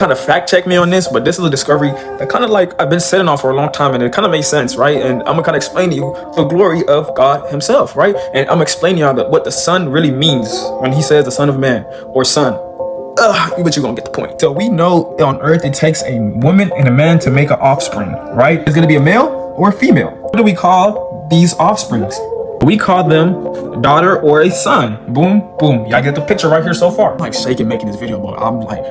kind of fact check me on this, but this is a discovery that kind of like I've been sitting on for a long time, and it kind of makes sense, right? And I'm gonna kind of explain to you the glory of God Himself, right? And I'm explaining y'all that what the Son really means when He says the Son of Man or Son. But you're gonna get the point. So we know on earth it takes a woman and a man to make an offspring, right? It's gonna be a male or a female. What do we call these offsprings? We call them daughter or a son. Boom, boom. Y'all get the picture right here so far. I'm like shaking making this video, but I'm like,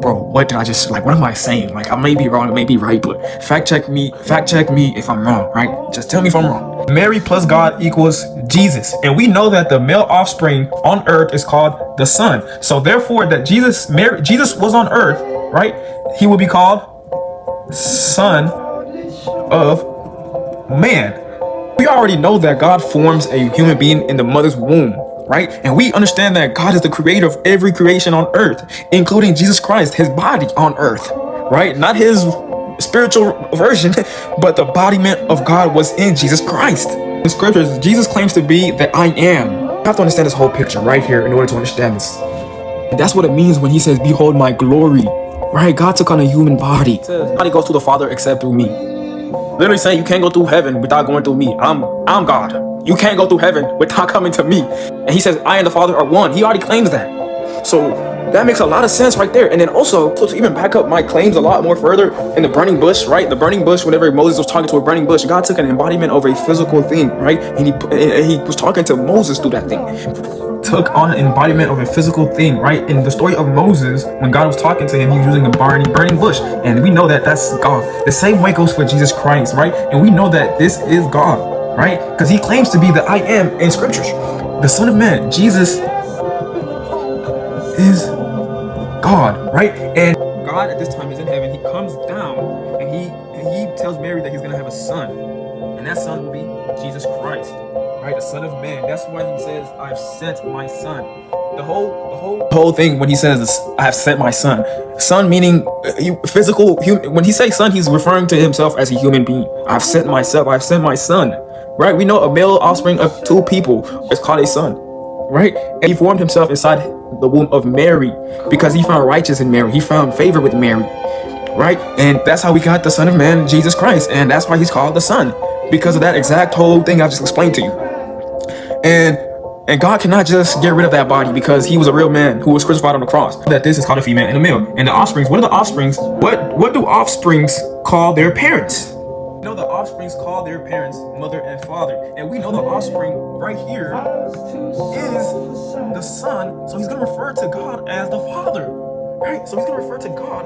bro, what did I just, like, what am I saying? Like, I may be wrong, I may be right, but fact check me if I'm wrong, right? Just tell me if I'm wrong. Mary plus God equals Jesus. And we know that the male offspring on earth is called the Son. So therefore that Jesus was on earth, right? He will be called Son of Man. We already know that God forms a human being in the mother's womb, right? And we understand that God is the creator of every creation on earth, including Jesus Christ, His body on earth, right? Not His spiritual version, but the embodiment of God was in Jesus Christ. In scriptures, Jesus claims to be that I am. You have to understand this whole picture right here in order to understand this. And that's what it means when He says, behold my glory, right? God took on a human body. Nobody goes to the Father except through me. Literally saying you can't go through heaven without going through me. I'm God. You can't go through heaven without coming to me. And He says, I and the Father are one. He already claims that. So that makes a lot of sense right there. And then also, to even back up my claims a lot more further, in the burning bush, right? The burning bush, whenever Moses was talking to a burning bush, God took an embodiment of a physical thing, right? And he was talking to Moses through that thing. Took on an embodiment of a physical thing, right? In the story of Moses, when God was talking to him, he was using a burning bush, and we know that that's God. The same way goes for Jesus Christ, right? And we know that this is God, right? Because He claims to be the I am in scriptures. The Son of Man, Jesus, is God, right? And God at this time is in heaven. He comes down and he tells Mary that He's gonna have a son, and that son will be Jesus Christ. Right, the Son of Man. That's why He says, I've sent my Son. The whole thing when He says, I have sent my Son. Son meaning physical. When He says Son, He's referring to Himself as a human being. I've sent myself. I've sent my Son. Right? We know a male offspring of two people is called a son. Right? And He formed Himself inside the womb of Mary because He found righteous in Mary. He found favor with Mary. Right? And that's how we got the Son of Man, Jesus Christ. And that's why He's called the Son. Because of that exact whole thing I just explained to you. And God cannot just get rid of that body because He was a real man who was crucified on the cross. That this is called a female and a male. And the offsprings, what are the offsprings? What do offsprings call their parents? We know the offsprings call their parents mother and father. And we know the offspring right here is the Son. So He's going to refer to God as the Father. Right? So He's going to refer to God